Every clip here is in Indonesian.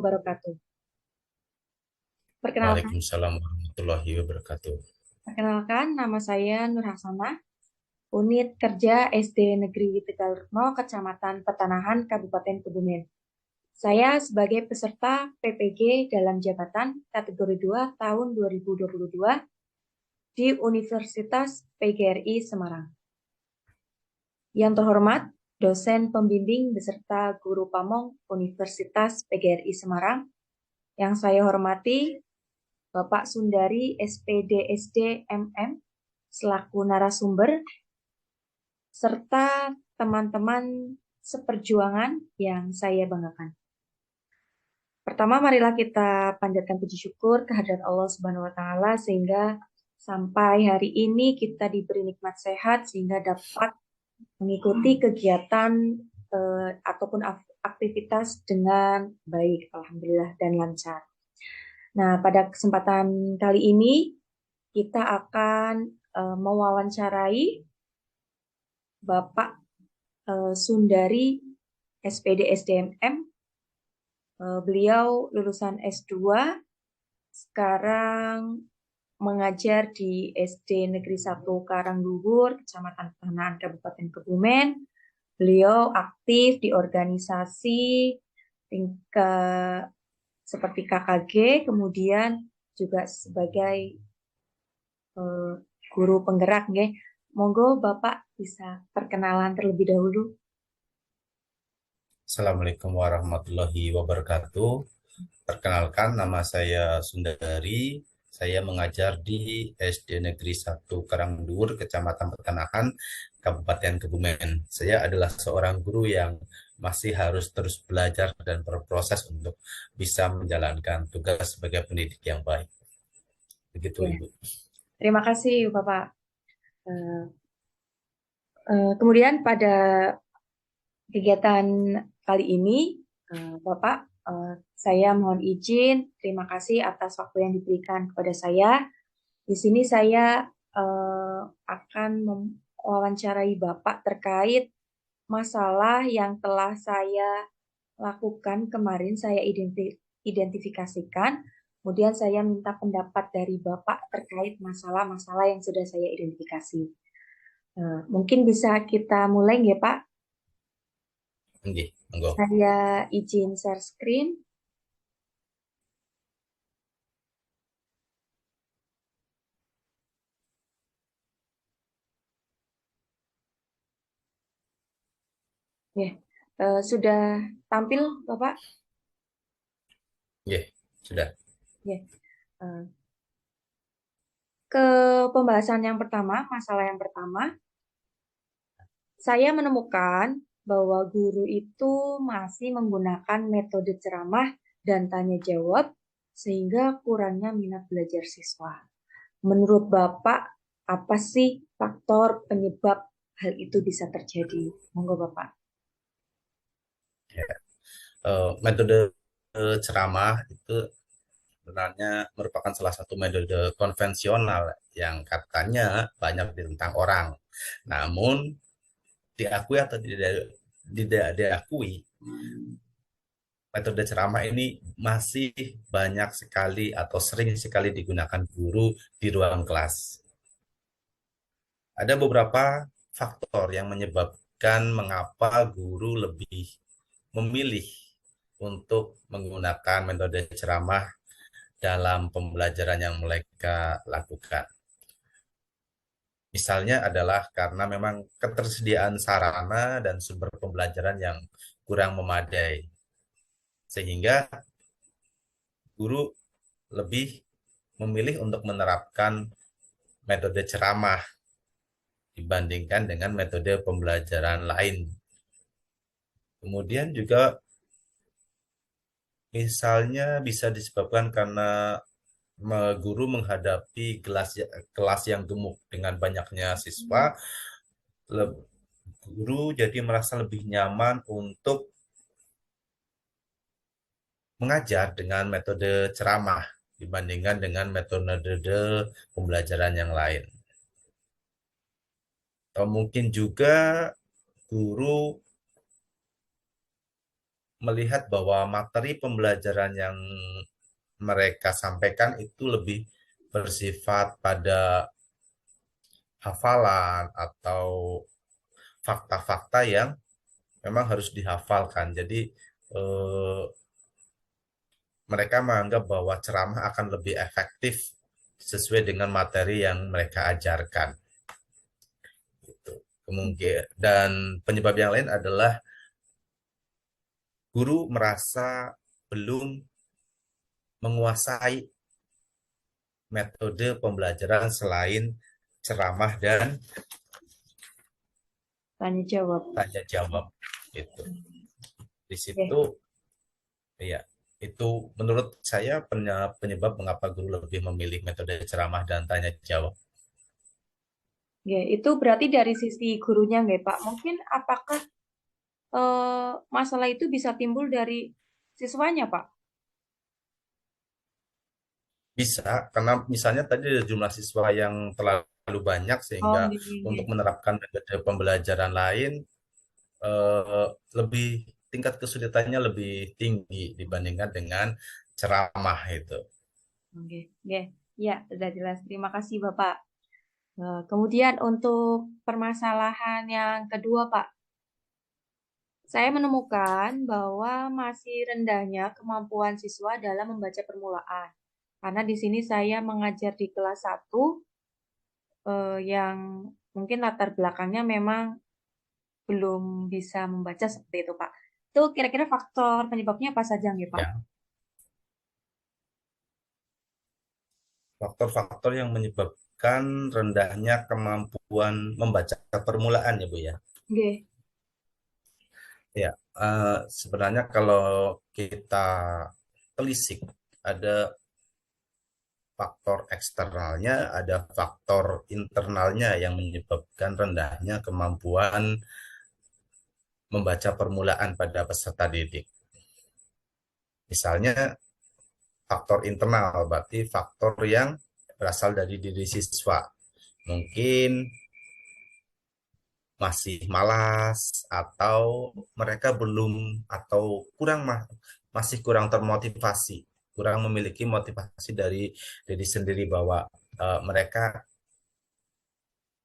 wabarakatuh. Perkenalkan, Waalaikumsalam warahmatullahi wabarakatuh. perkenalkan, nama saya Nur Hasanah, Unit Kerja SD Negeri Tegal Retno, Kecamatan Petanahan, Kabupaten Kebumen. Saya sebagai peserta PPG dalam jabatan kategori 2 tahun 2022 di Universitas PGRI Semarang. Yang terhormat, dosen pembimbing beserta guru pamong Universitas PGRI Semarang. Yang saya hormati, Bapak Sundari SPD SD MM selaku narasumber, serta teman-teman seperjuangan yang saya banggakan. Pertama, marilah kita panjatkan puji syukur kehadirat Allah Subhanahu wa taala sehingga sampai hari ini kita diberi nikmat sehat sehingga dapat mengikuti kegiatan ataupun aktivitas dengan baik, alhamdulillah, dan lancar. Nah, pada kesempatan kali ini kita akan mewawancarai Bapak Sundari SPD SDMM. Beliau lulusan S2, sekarang mengajar di SD Negeri 1 Karangluhur, Kecamatan Petanahan, Kabupaten Kebumen. Beliau aktif di organisasi tingkat seperti KKG, kemudian juga sebagai guru penggerak. Nggih. Monggo Bapak bisa perkenalan terlebih dahulu. Assalamualaikum warahmatullahi wabarakatuh. Perkenalkan, nama saya Sundari. Saya mengajar di SD Negeri 1 Karangdur, Kecamatan Petanahan, Kabupaten Kebumen. Saya adalah seorang guru yang masih harus terus belajar dan berproses untuk bisa menjalankan tugas sebagai pendidik yang baik. Begitu, Ya, Ibu. terima kasih Bapak. Eh, Kemudian pada kegiatan kali ini, Bapak, saya mohon izin, terima kasih atas waktu yang diberikan kepada saya. Di sini saya akan mewawancarai Bapak terkait masalah yang telah saya lakukan kemarin, saya identifikasikan, kemudian saya minta pendapat dari Bapak terkait masalah-masalah yang sudah saya identifikasi. Mungkin bisa kita mulai ya Pak? Nggih, monggo. Saya izin share screen. Ya, sudah tampil Bapak? Nggih, sudah. Ya. Eh, ke pembahasan yang pertama, masalah yang pertama, saya menemukan bahwa guru itu masih menggunakan metode ceramah dan tanya jawab sehingga kurangnya minat belajar siswa. Menurut Bapak, apa sih faktor penyebab hal itu bisa terjadi? Monggo Bapak. Ya. Metode ceramah itu sebenarnya merupakan salah satu metode konvensional yang katanya banyak ditentang orang. Namun diakui atau tidak diakui, metode ceramah ini masih banyak sekali atau sering sekali digunakan guru di ruang kelas. Ada beberapa faktor yang menyebabkan mengapa guru lebih memilih untuk menggunakan metode ceramah dalam pembelajaran yang mereka lakukan. Misalnya adalah karena memang ketersediaan sarana dan sumber pembelajaran yang kurang memadai, sehingga guru lebih memilih untuk menerapkan metode ceramah dibandingkan dengan metode pembelajaran lain. Kemudian juga misalnya bisa disebabkan karena guru menghadapi kelas yang gemuk dengan banyaknya siswa, guru jadi merasa lebih nyaman untuk mengajar dengan metode ceramah dibandingkan dengan metode pembelajaran yang lain. Atau mungkin juga guru melihat bahwa materi pembelajaran yang mereka sampaikan itu lebih bersifat pada hafalan atau fakta-fakta yang memang harus dihafalkan. Jadi eh, mereka menganggap bahwa ceramah akan lebih efektif sesuai dengan materi yang mereka ajarkan. Gitu. Kemungkinan dan penyebab yang lain adalah guru merasa belum menguasai metode pembelajaran selain ceramah dan Tanya jawab. tanya jawab. Itu di Oke. situ ya itu menurut saya penyebab mengapa guru lebih memilih metode ceramah dan tanya jawab. Ya, itu berarti dari sisi gurunya nggak, Pak? Mungkin apakah masalah itu bisa timbul dari siswanya, Pak? Bisa, karena misalnya tadi ada jumlah siswa yang terlalu banyak Oh, sehingga nggih, nggih, untuk nggih. menerapkan metode pembelajaran lain eh, lebih tingkat kesulitannya lebih tinggi dibandingkan dengan ceramah itu. Oke, oke. Ya, sudah jelas. Terima kasih, Bapak. Kemudian untuk permasalahan yang kedua, Pak, saya menemukan bahwa masih rendahnya kemampuan siswa dalam membaca permulaan. Karena di sini saya mengajar di kelas 1 yang mungkin latar belakangnya memang belum bisa membaca seperti itu, Pak. Itu kira-kira faktor penyebabnya apa saja nih, Pak? Ya, faktor-faktor yang menyebabkan rendahnya kemampuan membaca permulaan ya Bu ya. Oke. Ya, sebenarnya kalau kita telisik ada faktor eksternalnya, ada faktor internalnya yang menyebabkan rendahnya kemampuan membaca permulaan pada peserta didik. Misalnya faktor internal, berarti faktor yang berasal dari diri siswa. Mungkin masih malas atau mereka belum atau masih kurang termotivasi, kurang memiliki motivasi dari diri sendiri bahwa mereka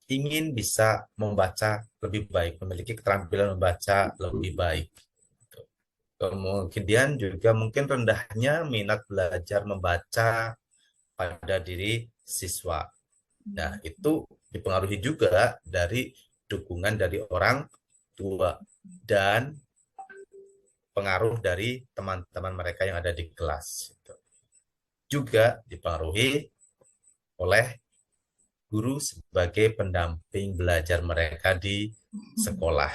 ingin bisa membaca lebih baik, memiliki keterampilan membaca lebih baik. Kemudian juga mungkin rendahnya minat belajar membaca pada diri siswa. Nah, itu dipengaruhi juga dari dukungan dari orang tua dan pengaruh dari teman-teman mereka yang ada di kelas. Juga dipengaruhi oleh guru sebagai pendamping belajar mereka di sekolah.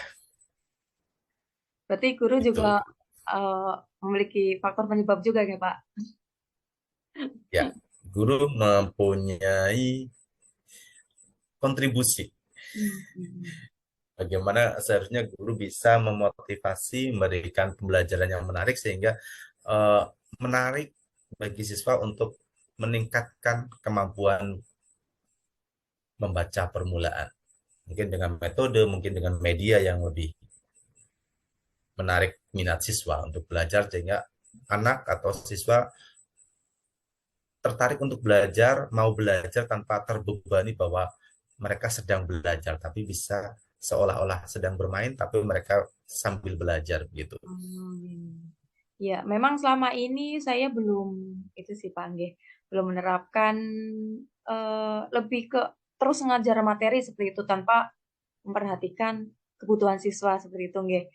Berarti guru juga Itu eh, memiliki faktor penyebab juga ya, Pak? ya, guru mempunyai kontribusi. Hmm. Bagaimana seharusnya guru bisa memotivasi, memberikan pembelajaran yang menarik sehingga eh, menarik bagi siswa untuk meningkatkan kemampuan membaca permulaan. Mungkin dengan metode, mungkin dengan media yang lebih menarik minat siswa untuk belajar sehingga anak atau siswa tertarik untuk belajar, mau belajar tanpa terbebani bahwa mereka sedang belajar, tapi bisa seolah-olah sedang bermain, tapi mereka sambil belajar gitu. Ya, memang selama ini saya belum itu sih Pak Angge, belum menerapkan lebih ke terus ngajar materi seperti itu tanpa memperhatikan kebutuhan siswa seperti itu, Nggih.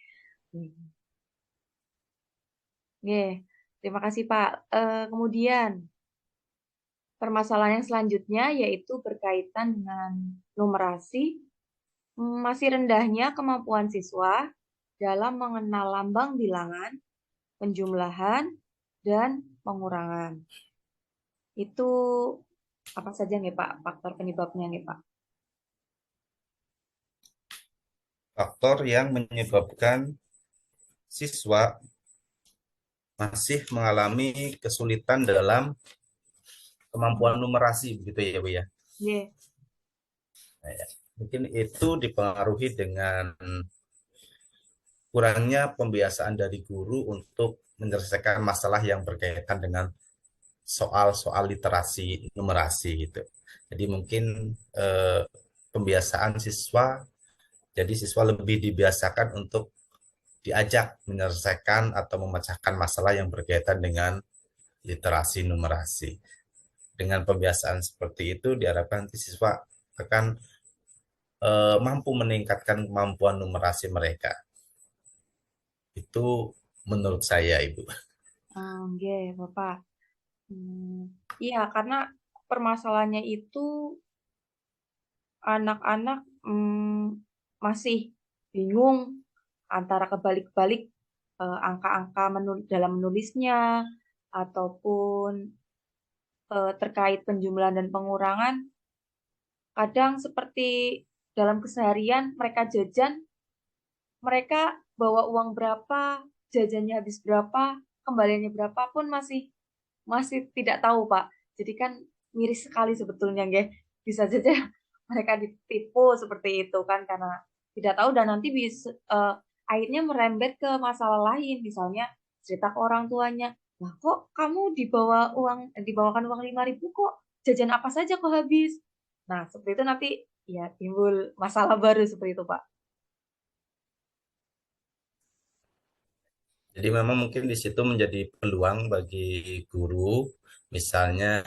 Nggih. Terima kasih Pak. Kemudian permasalahan yang selanjutnya yaitu berkaitan dengan numerasi. Masih rendahnya kemampuan siswa dalam mengenal lambang bilangan, penjumlahan, dan pengurangan. Itu apa saja nih Pak, faktor penyebabnya nih Pak? Faktor yang menyebabkan siswa masih mengalami kesulitan dalam kemampuan numerasi begitu ya Bu ya. Iya. Nah, ya. Mungkin itu dipengaruhi dengan kurangnya pembiasaan dari guru untuk menyelesaikan masalah yang berkaitan dengan soal-soal literasi numerasi gitu. Jadi mungkin eh, pembiasaan siswa, jadi siswa lebih dibiasakan untuk diajak menyelesaikan atau memecahkan masalah yang berkaitan dengan literasi numerasi. Dengan pembiasaan seperti itu diharapkan nanti siswa akan mampu meningkatkan kemampuan numerasi mereka. Itu menurut saya, Ibu. Nggih, Bapak. Iya, karena permasalahannya itu anak-anak masih bingung antara kebalik-balik angka-angka dalam menulisnya ataupun terkait penjumlahan dan pengurangan. Kadang seperti dalam keseharian mereka jajan, mereka bawa uang berapa, jajannya habis berapa, kembaliannya berapa pun masih masih tidak tahu, Pak. Jadi kan miris sekali sebetulnya, nggih. Bisa saja mereka ditipu seperti itu kan karena tidak tahu dan nanti bisa akhirnya merembet ke masalah lain, misalnya cerita ke orang tuanya, "Lah kok kamu dibawakan uang 5.000 kok jajan apa saja kok habis?" Nah, seperti itu nanti ya timbul masalah baru seperti itu, Pak. Jadi memang mungkin di situ menjadi peluang bagi guru, misalnya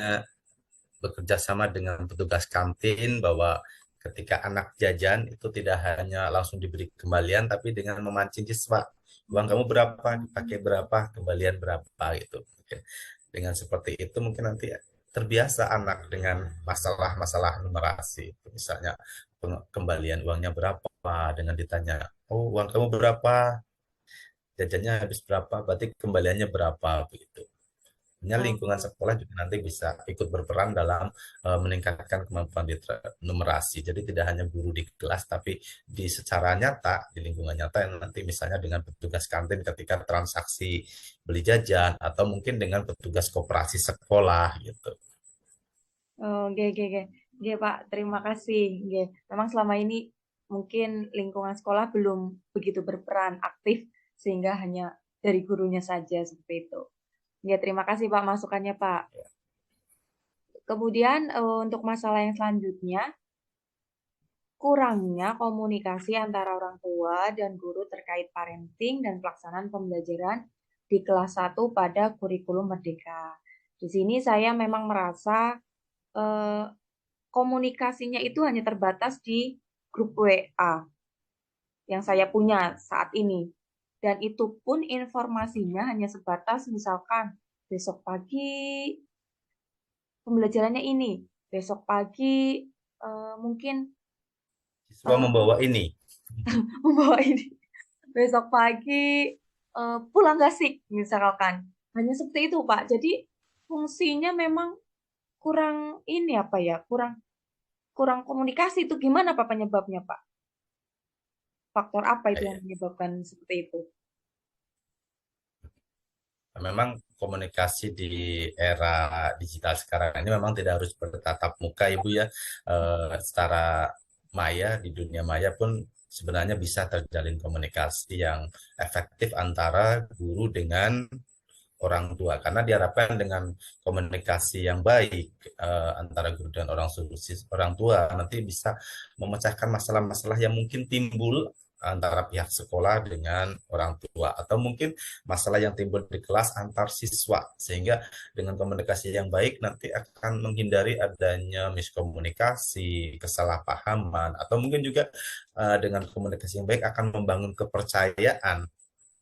bekerja sama dengan petugas kantin bahwa ketika anak jajan itu tidak hanya langsung diberi kembalian, tapi dengan memancing siswa. Uang kamu berapa, pakai berapa, kembalian berapa gitu. Oke. Dengan seperti itu mungkin nanti terbiasa anak dengan masalah-masalah numerasi. Misalnya kembalian uangnya berapa, dengan ditanya, oh uang kamu berapa, jajannya habis berapa, berarti kembaliannya berapa begitu. Hanya lingkungan Oh, sekolah juga nanti bisa ikut berperan dalam meningkatkan kemampuan numerasi. Jadi tidak hanya guru di kelas, tapi di secara nyata, di lingkungan nyata yang nanti misalnya dengan petugas kantin ketika transaksi beli jajan, atau mungkin dengan petugas koperasi sekolah gitu. oke, oke, oke. Oke, Pak, terima kasih. Oke. Memang selama ini mungkin lingkungan sekolah belum begitu berperan aktif sehingga hanya dari gurunya saja seperti itu. Oke, terima kasih Pak masukannya, Pak. Kemudian untuk masalah yang selanjutnya, kurangnya komunikasi antara orang tua dan guru terkait parenting dan pelaksanaan pembelajaran di kelas 1 pada kurikulum Merdeka. Di sini saya memang merasa eh, komunikasinya itu hanya terbatas di grup WA yang saya punya saat ini. Dan itu pun informasinya hanya sebatas misalkan besok pagi pembelajarannya ini, besok pagi mungkin Siswa eh, membawa ini. membawa ini, besok pagi pulang gak sih misalkan. Hanya seperti itu, Pak. Jadi fungsinya memang kurang ini apa ya, kurang kurang komunikasi itu gimana Pak penyebabnya, Pak? Faktor apa itu yang Eh, menyebabkan seperti itu? Memang komunikasi di era digital sekarang ini memang tidak harus bertatap muka, Ibu ya. Secara maya, di dunia maya pun sebenarnya bisa terjalin komunikasi yang efektif antara guru dengan orang tua. Karena diharapkan dengan komunikasi yang baik antara guru dan orang tua nanti bisa memecahkan masalah-masalah yang mungkin timbul antara pihak sekolah dengan orang tua, atau mungkin masalah yang timbul di kelas antar siswa, sehingga dengan komunikasi yang baik nanti akan menghindari adanya miskomunikasi, kesalahpahaman, atau mungkin juga dengan komunikasi yang baik akan membangun kepercayaan,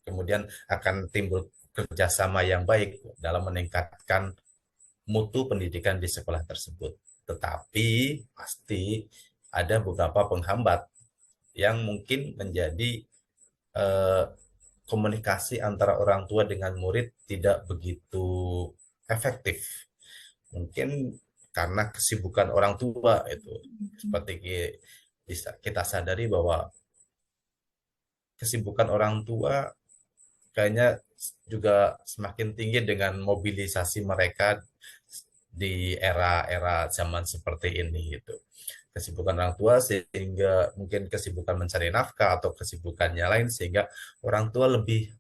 kemudian akan timbul kerjasama yang baik dalam meningkatkan mutu pendidikan di sekolah tersebut. Tetapi pasti ada beberapa penghambat yang mungkin menjadi eh, komunikasi antara orang tua dengan murid tidak begitu efektif. Mungkin karena kesibukan orang tua itu, seperti bisa kita sadari bahwa kesibukan orang tua kayaknya juga semakin tinggi dengan mobilisasi mereka di era-era zaman seperti ini gitu. kesibukan orang tua sehingga mungkin kesibukan mencari nafkah atau kesibukannya lain sehingga orang tua lebih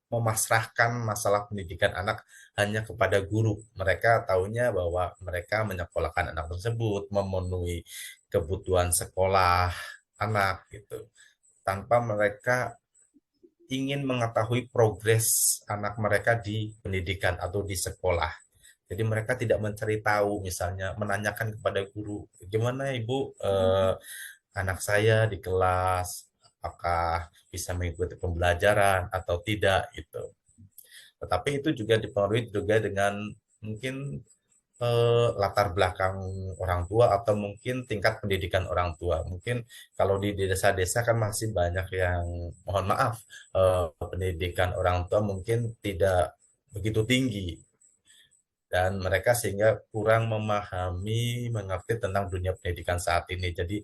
memasrahkan masalah pendidikan anak hanya kepada guru. Mereka tahunya bahwa mereka menyekolahkan anak tersebut, memenuhi kebutuhan sekolah anak gitu, tanpa mereka ingin mengetahui progres anak mereka di pendidikan atau di sekolah. Jadi mereka tidak mencari tahu, misalnya menanyakan kepada guru, gimana Ibu, anak saya di kelas, apakah bisa mengikuti pembelajaran atau tidak gitu. Tetapi itu juga dipengaruhi juga dengan mungkin latar belakang orang tua atau mungkin tingkat pendidikan orang tua. Mungkin kalau di desa-desa kan masih banyak yang, mohon maaf, pendidikan orang tua mungkin tidak begitu tinggi dan mereka sehingga kurang memahami, mengerti tentang dunia pendidikan saat ini. Jadi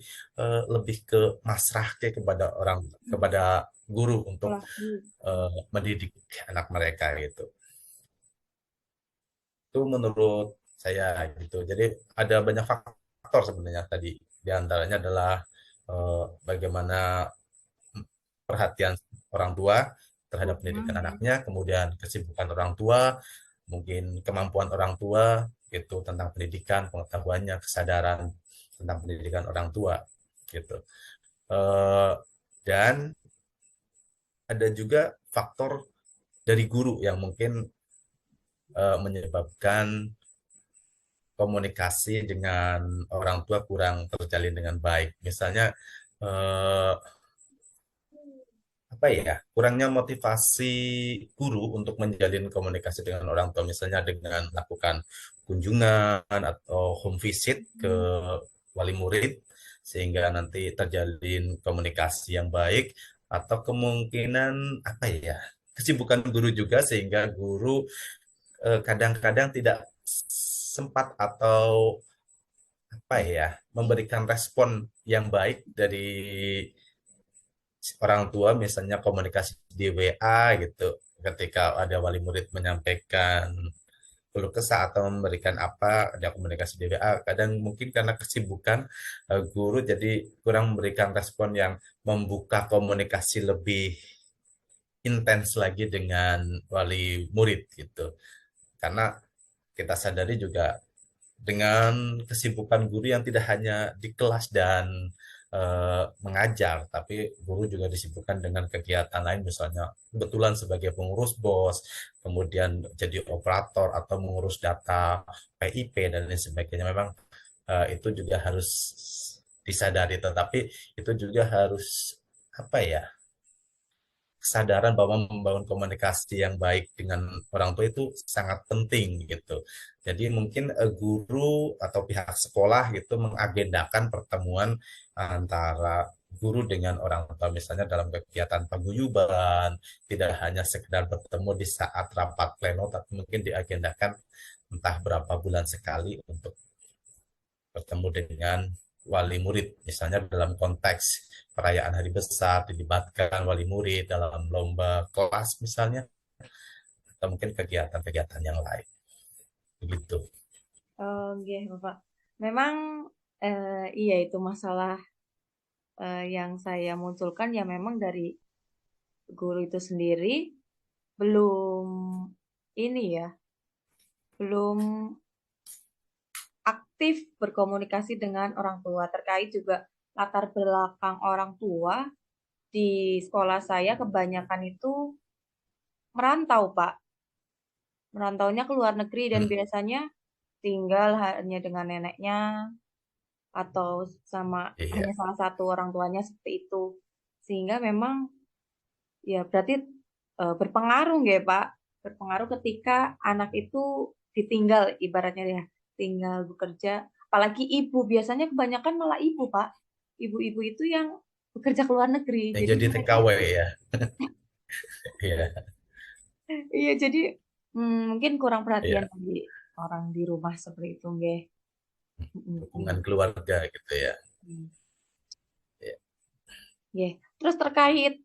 lebih ke masrah kepada orang, kepada guru untuk Sekolah. mendidik anak mereka gitu. Itu menurut saya gitu. Jadi ada banyak faktor sebenarnya tadi. Di antaranya adalah bagaimana perhatian orang tua terhadap pendidikan Uang ya. anaknya, kemudian kesibukan orang tua, mungkin kemampuan orang tua itu tentang pendidikan, pengetahuannya, kesadaran tentang pendidikan orang tua gitu. Eh, dan ada juga faktor dari guru yang mungkin menyebabkan komunikasi dengan orang tua kurang terjalin dengan baik. Misalnya eh, apa ya, kurangnya motivasi guru untuk menjalin komunikasi dengan orang tua, misalnya dengan melakukan kunjungan atau home visit ke wali murid sehingga nanti terjalin komunikasi yang baik, atau kemungkinan apa ya, kesibukan guru juga sehingga guru kadang-kadang tidak sempat atau apa ya, memberikan respon yang baik dari orang tua, misalnya komunikasi di WA gitu, ketika ada wali murid menyampaikan keluh kesah atau memberikan apa, ada komunikasi di WA, kadang mungkin karena kesibukan guru jadi kurang memberikan respon yang membuka komunikasi lebih intens lagi dengan wali murid gitu. Karena kita sadari juga dengan kesibukan guru yang tidak hanya di kelas dan mengajar, tapi guru juga disibukkan dengan kegiatan lain, misalnya kebetulan sebagai pengurus BOS, kemudian jadi operator atau mengurus data PIP dan lain sebagainya. Memang itu juga harus disadari, tetapi itu juga harus apa ya, kesadaran bahwa membangun komunikasi yang baik dengan orang tua itu sangat penting gitu. Jadi mungkin guru atau pihak sekolah gitu mengagendakan pertemuan antara guru dengan orang tua, misalnya dalam kegiatan paguyuban, tidak hanya sekedar bertemu di saat rapat pleno, tapi mungkin diagendakan entah berapa bulan sekali untuk bertemu dengan wali murid, misalnya dalam konteks perayaan hari besar dilibatkan wali murid dalam lomba kelas misalnya, atau mungkin kegiatan-kegiatan yang lain begitu. Oh, iya, Bapak. Memang iya itu masalah yang saya munculkan ya memang dari guru itu sendiri belum ini ya, belum aktif berkomunikasi dengan orang tua terkait juga latar belakang orang tua di sekolah saya kebanyakan itu merantau, Pak. Merantaunya ke luar negeri dan Hmm, biasanya tinggal hanya dengan neneknya atau sama iya. hanya salah satu orang tuanya seperti itu. Sehingga memang ya berarti berpengaruh ya Pak, berpengaruh ketika anak itu ditinggal ibaratnya ya, tinggal bekerja. Apalagi ibu, biasanya kebanyakan malah ibu Pak. Ibu-ibu itu yang bekerja ke luar negeri. Yang Jadi jadi mereka, TKW ya. Iya, iya jadi mungkin kurang perhatian iya. dari orang di rumah seperti itu, nggih. Dukungan keluarga gitu ya. Iya. Nggih. Terus terkait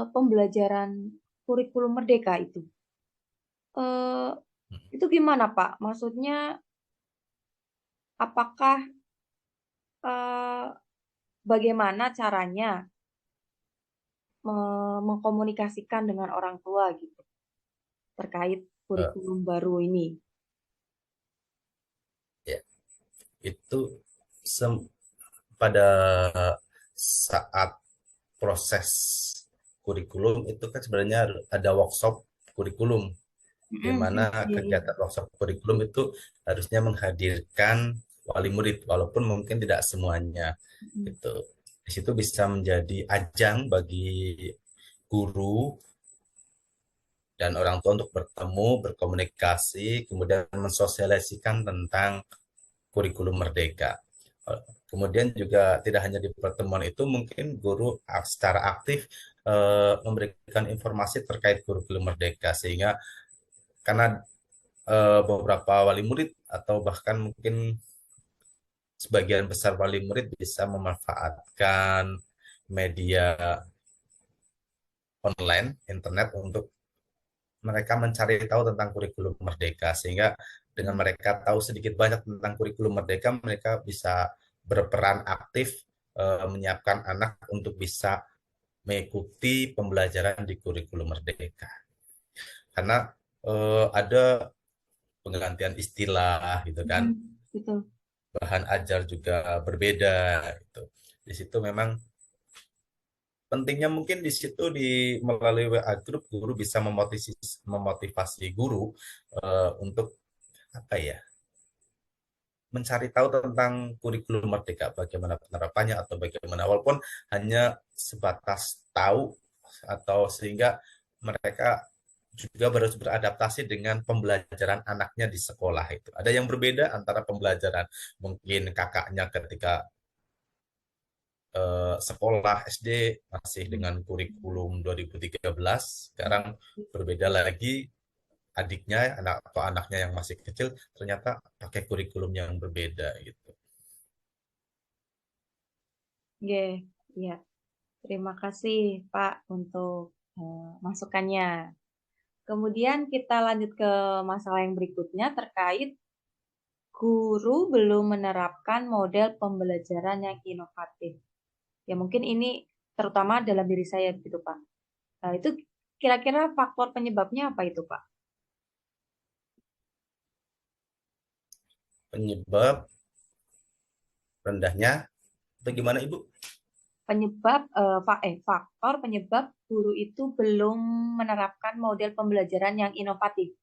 pembelajaran kurikulum merdeka eh, itu gimana Pak? Maksudnya apakah eh, bagaimana caranya mengkomunikasikan dengan orang tua gitu terkait Eh, kurikulum baru ini. ya, itu sem- pada saat proses kurikulum itu kan sebenarnya ada workshop kurikulum, di mana Iya, iya. kegiatan workshop kurikulum itu harusnya menghadirkan wali murid, walaupun mungkin tidak semuanya. Mm, Itu di situ bisa menjadi ajang bagi guru dan orang tua untuk bertemu, berkomunikasi, kemudian mensosialisasikan tentang kurikulum Merdeka. Kemudian juga tidak hanya di pertemuan itu, mungkin guru secara aktif memberikan informasi terkait kurikulum Merdeka, sehingga karena beberapa wali murid atau bahkan mungkin sebagian besar wali murid bisa memanfaatkan media online, internet untuk mereka mencari tahu tentang kurikulum Merdeka, sehingga dengan mm. mereka tahu sedikit banyak tentang kurikulum Merdeka, mereka bisa berperan aktif menyiapkan anak untuk bisa mengikuti pembelajaran di kurikulum Merdeka. Karena ada penggantian istilah gitu kan, Betul. bahan ajar juga berbeda gitu. Di situ memang pentingnya mungkin di situ melalui WA group guru bisa memotivasi guru untuk apa ya, mencari tahu tentang kurikulum Merdeka, bagaimana penerapannya atau bagaimana, walaupun hanya sebatas tahu, atau sehingga mereka juga harus beradaptasi dengan pembelajaran anaknya di sekolah. Itu ada yang berbeda antara pembelajaran mungkin kakaknya ketika sekolah SD masih dengan kurikulum 2013, sekarang berbeda lagi adiknya anak atau anaknya yang masih kecil ternyata pakai kurikulum yang berbeda gitu. Oke, iya. Terima kasih Pak untuk masukannya. Kemudian kita lanjut ke masalah yang berikutnya terkait guru belum menerapkan model pembelajaran yang inovatif. Ya mungkin ini terutama dalam diri saya gitu Pak. Nah, itu kira-kira faktor penyebabnya apa itu Pak? Penyebab rendahnya bagaimana Ibu? Faktor penyebab guru itu belum menerapkan model pembelajaran yang inovatif.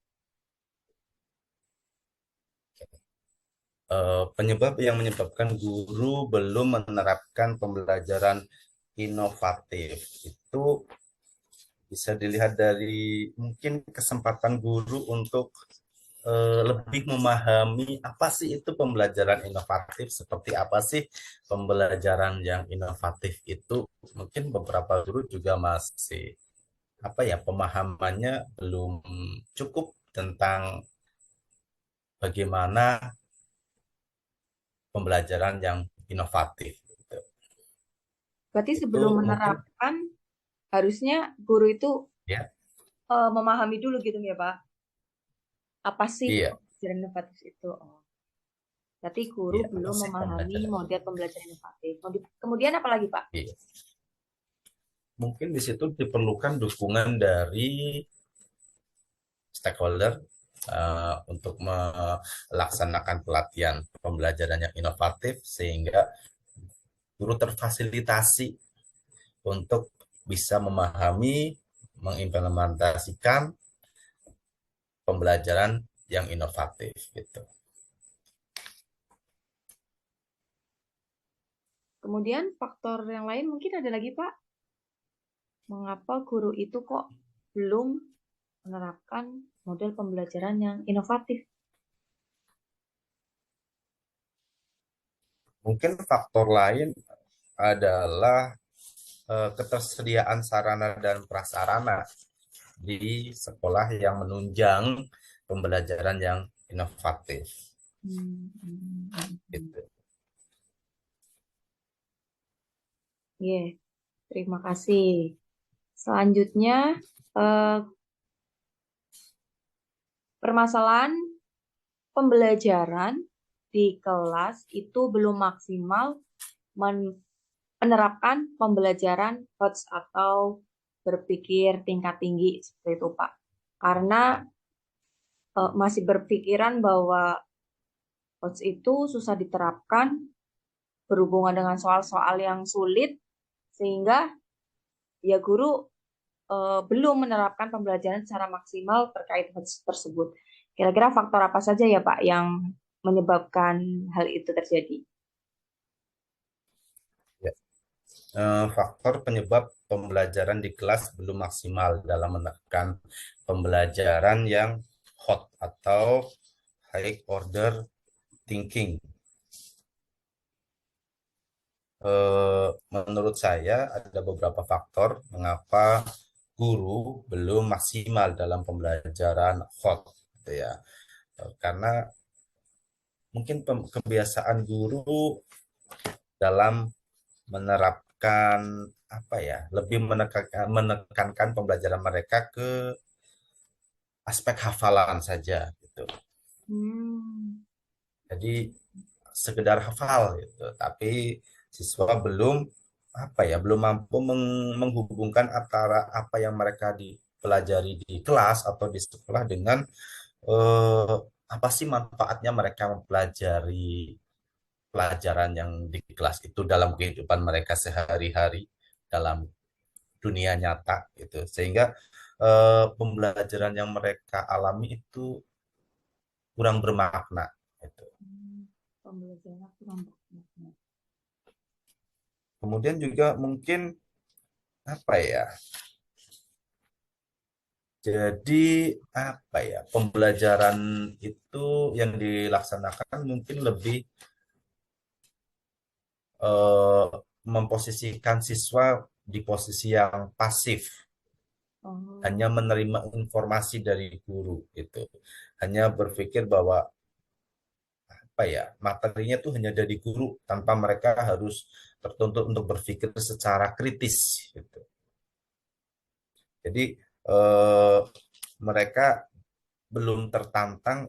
Penyebab yang menyebabkan guru belum menerapkan pembelajaran inovatif itu bisa dilihat dari mungkin kesempatan guru untuk lebih memahami apa sih itu pembelajaran inovatif, seperti apa sih pembelajaran yang inovatif itu. Mungkin beberapa guru juga masih apa ya, pemahamannya belum cukup tentang bagaimana pembelajaran yang inovatif gitu. Berarti Itu sebelum mungkin menerapkan harusnya guru itu ya, memahami dulu gitu ya Pak. Apa sih iya, pembelajaran inovatif itu? Oh, berarti guru iya, apa belum sih memahami pembelajaran model pembelajaran inovatif. Kemudian apa lagi Pak? iya. Mungkin di situ diperlukan dukungan dari stakeholder untuk melaksanakan pelatihan pembelajaran yang inovatif, sehingga guru terfasilitasi untuk bisa memahami, mengimplementasikan pembelajaran yang inovatif gitu. Kemudian faktor yang lain mungkin ada lagi Pak. Mengapa guru itu kok belum menerapkan model pembelajaran yang inovatif? Mungkin faktor lain adalah ketersediaan sarana dan prasarana di sekolah yang menunjang pembelajaran yang inovatif. Hmm, hmm, hmm, hmm. Gitu. Iya, terima kasih. Selanjutnya, eh, permasalahan pembelajaran di kelas itu belum maksimal menerapkan pembelajaran HOTS atau berpikir tingkat tinggi seperti itu, Pak. Karena masih berpikiran bahwa HOTS itu susah diterapkan berhubungan dengan soal-soal yang sulit sehingga ya guru belum menerapkan pembelajaran secara maksimal terkait HOTS tersebut. Kira-kira faktor apa saja ya Pak yang menyebabkan hal itu terjadi? Ya. Faktor penyebab pembelajaran di kelas belum maksimal dalam menekan pembelajaran yang hot atau high order thinking. Menurut saya ada beberapa faktor mengapa guru belum maksimal dalam pembelajaran hot, gitu ya. Karena mungkin kebiasaan guru dalam menerapkan apa ya, lebih menekankan pembelajaran mereka ke aspek hafalan saja gitu. Hmm. Jadi sekedar hafal gitu, tapi siswa belum apa ya, belum mampu menghubungkan antara apa yang mereka dipelajari di kelas atau di sekolah dengan eh, apa sih manfaatnya mereka mempelajari pelajaran yang di kelas itu dalam kehidupan mereka sehari-hari dalam dunia nyata gitu. Sehingga pembelajaran yang mereka alami itu kurang bermakna gitu. Hmm. Pembelajaran kurang banyak. Kemudian juga mungkin apa ya? Jadi apa ya? Pembelajaran itu yang dilaksanakan mungkin lebih eh, memposisikan siswa di posisi yang pasif, hanya Oh. menerima informasi dari guru itu, hanya berpikir bahwa apa ya, materinya tuh hanya dari guru tanpa mereka harus tertuntut untuk berpikir secara kritis gitu. Jadi eh, mereka belum tertantang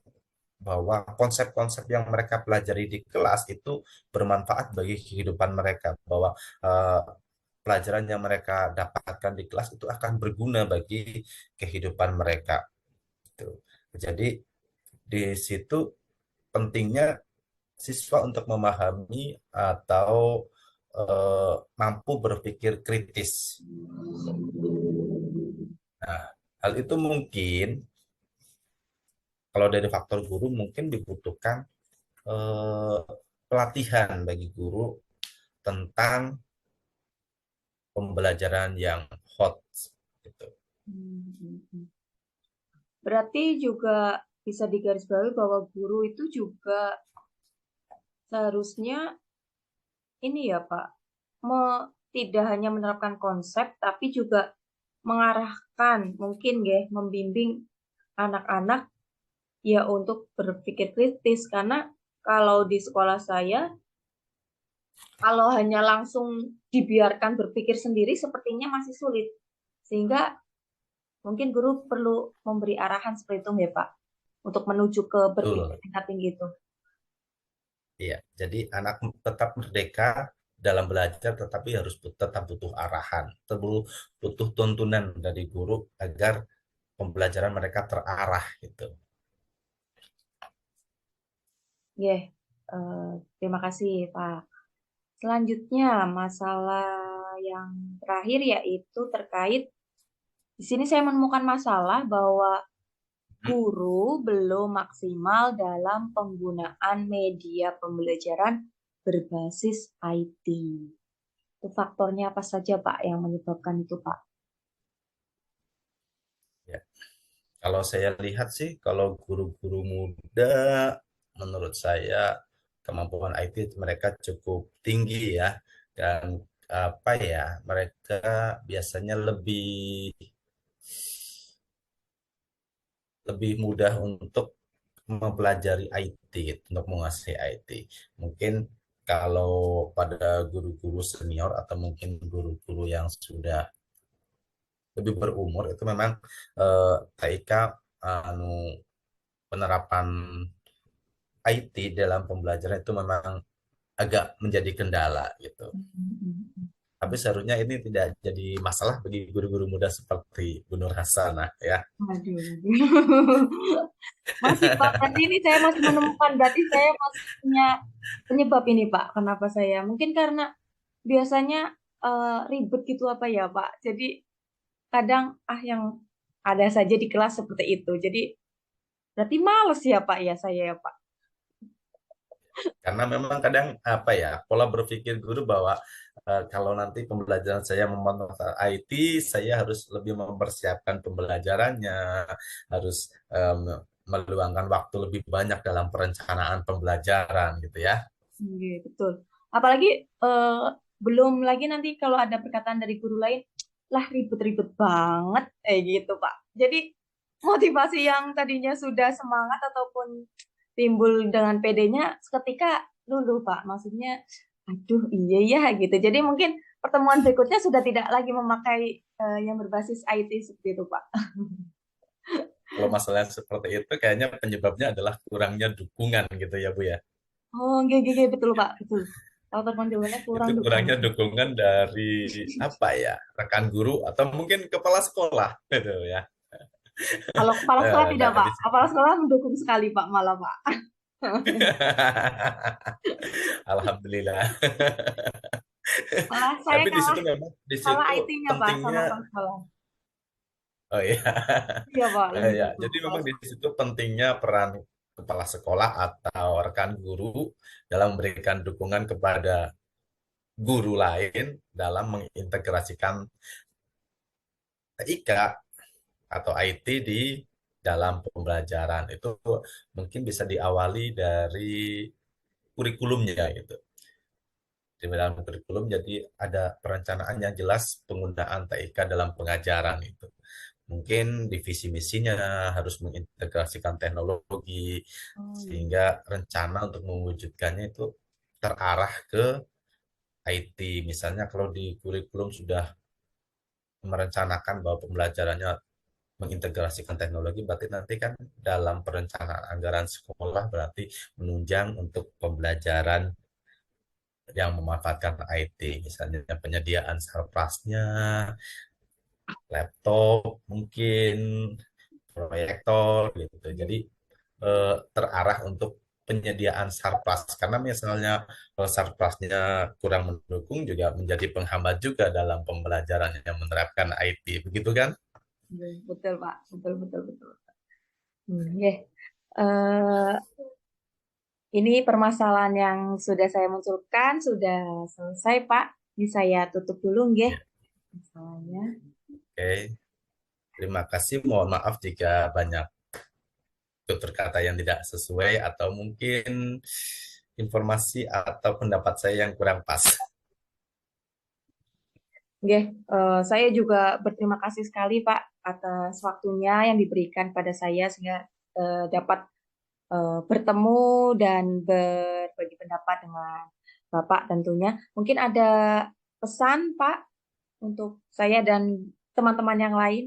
bahwa konsep-konsep yang mereka pelajari di kelas itu bermanfaat bagi kehidupan mereka, bahwa eh, pelajaran yang mereka dapatkan di kelas itu akan berguna bagi kehidupan mereka gitu. Jadi di situ pentingnya siswa untuk memahami atau mampu berpikir kritis. Nah, hal itu mungkin kalau dari faktor guru mungkin dibutuhkan eh, pelatihan bagi guru tentang pembelajaran yang hot gitu. Hmm, hmm, hmm. Berarti juga bisa digarisbawahi bahwa guru itu juga seharusnya ini ya Pak, tidak hanya menerapkan konsep, tapi juga mengarahkan, mungkin ya, membimbing anak-anak ya untuk berpikir kritis. Karena kalau di sekolah saya, kalau hanya langsung dibiarkan berpikir sendiri, sepertinya masih sulit. Sehingga mungkin guru perlu memberi arahan seperti itu ya Pak, untuk menuju ke berpikir Betul. tingkat tinggi itu. Iya, jadi anak tetap merdeka dalam belajar, tetapi harus tetap butuh arahan, butuh tuntunan dari guru agar pembelajaran mereka terarah gitu. Ya, terima kasih Pak. Selanjutnya, masalah yang terakhir yaitu terkait di sini saya menemukan masalah bahwa guru belum maksimal dalam penggunaan media pembelajaran berbasis IT. Itu faktornya apa saja, Pak, yang menyebabkan itu, Pak? Ya, kalau saya lihat sih, kalau guru-guru muda, menurut saya kemampuan IT mereka cukup tinggi ya, dan apa ya, mereka biasanya lebih lebih mudah untuk mempelajari IT, gitu, untuk menguasai IT. Mungkin kalau pada guru-guru senior atau mungkin guru-guru yang sudah lebih berumur itu memang TIK anu penerapan IT dalam pembelajaran itu memang agak menjadi kendala gitu. Tapi seharusnya ini tidak jadi masalah bagi guru-guru muda seperti Bu Nur Hasanah ya. Waduh, waduh. Masih Pak, berarti ini saya masih menemukan, berarti saya masih punya penyebab ini Pak. Kenapa saya? Mungkin karena biasanya ribet gitu apa ya Pak. Jadi kadang yang ada saja di kelas seperti itu. Jadi berarti males ya Pak ya saya ya Pak. Karena memang kadang apa ya, pola berpikir guru bahwa kalau nanti pembelajaran saya memanfaatkan IT, saya harus lebih mempersiapkan pembelajarannya, harus meluangkan waktu lebih banyak dalam perencanaan pembelajaran gitu ya. Iya, betul. Apalagi eh, belum lagi nanti kalau ada perkataan dari guru lain, lah ribet-ribet banget, gitu Pak. Jadi motivasi yang tadinya sudah semangat ataupun timbul dengan PD-nya seketika luluh Pak. Maksudnya, aduh iya ya gitu. Jadi mungkin pertemuan berikutnya sudah tidak lagi memakai yang berbasis IT seperti itu Pak. Kalau masalah seperti itu kayaknya penyebabnya adalah kurangnya dukungan gitu ya Bu ya. Oh, iya, iya, iya, betul Pak, betul. Faktor jawabannya kurang Itu kurangnya dukungan. dukungan dari apa ya, rekan guru atau mungkin kepala sekolah gitu ya. Kalau kepala sekolah tidak, Nah, Pak. di Kepala sekolah mendukung sekali, Pak, malah, Pak. Alhamdulillah. Malah saya Tapi di kalah, situ memang di kalah situ IT-nya, Pak, sama pentingnya. kepala sekolah. Oh iya. Iya, Pak, lebih Ya, dukung jadi kepala memang di sekolah. situ pentingnya peran kepala sekolah atau rekan guru dalam memberikan dukungan kepada guru lain dalam mengintegrasikan TIK atau IT di dalam pembelajaran. Itu mungkin bisa diawali dari kurikulumnya gitu. Di dalam kurikulum jadi ada perencanaan yang jelas penggunaan TIK dalam pengajaran itu. Mungkin divisi misinya harus mengintegrasikan teknologi Oh, iya. sehingga rencana untuk mewujudkannya itu terarah ke IT. Misalnya kalau di kurikulum sudah merencanakan bahwa pembelajarannya mengintegrasikan teknologi, berarti nanti kan dalam perencanaan anggaran sekolah berarti menunjang untuk pembelajaran yang memanfaatkan IT, misalnya penyediaan sarprasnya, laptop, mungkin proyektor gitu. Iya, Jadi terarah untuk penyediaan sarpras karena misalnya kalau sarprasnya kurang mendukung juga menjadi penghambat juga dalam pembelajaran yang menerapkan IT, begitu kan? iya, betul, Pak. Betul, betul, betul. Iya. Eh, ini permasalahan yang sudah saya munculkan sudah selesai, Pak. Ini saya tutup dulu, nggih. Ya, Masalahnya. oke. Terima kasih. Mohon maaf jika banyak tutur kata yang tidak sesuai atau mungkin informasi atau pendapat saya yang kurang pas. Oke, saya juga berterima kasih sekali Pak atas waktunya yang diberikan pada saya sehingga dapat bertemu dan berbagi pendapat dengan Bapak tentunya. Mungkin ada pesan Pak untuk saya dan teman-teman yang lain.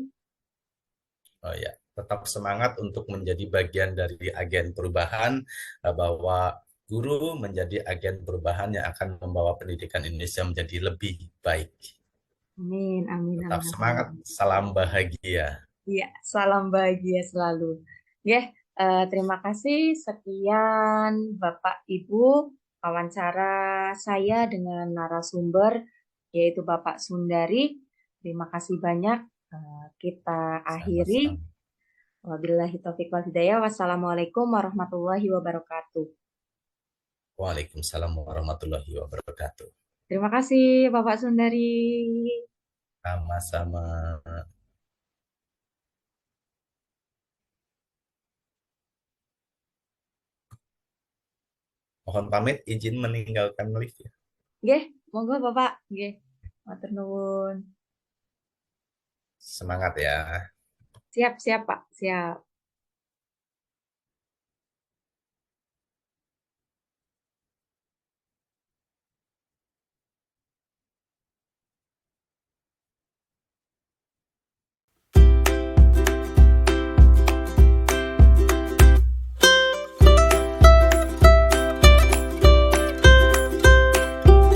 Oh ya, tetap semangat untuk menjadi bagian dari agen perubahan, bahwa guru menjadi agen perubahan yang akan membawa pendidikan Indonesia menjadi lebih baik. Amin, amin, Tetap amin, semangat, amin. salam bahagia. Iya, salam bahagia selalu. Ya, terima kasih. Sekian Bapak Ibu wawancara saya dengan narasumber yaitu Bapak Sundari. Terima kasih banyak. Kita akhiri. Sama-sama. Wabillahi taufiq wal hidayah. Wassalamualaikum warahmatullahi wabarakatuh. Waalaikumsalam warahmatullahi wabarakatuh. Terima kasih Bapak Sundari. Sama-sama. Mohon pamit izin meninggalkan lift ya. Nggih, monggo Bapak. Nggih. Matur nuwun. Semangat ya. Siap, siap Pak. Siap.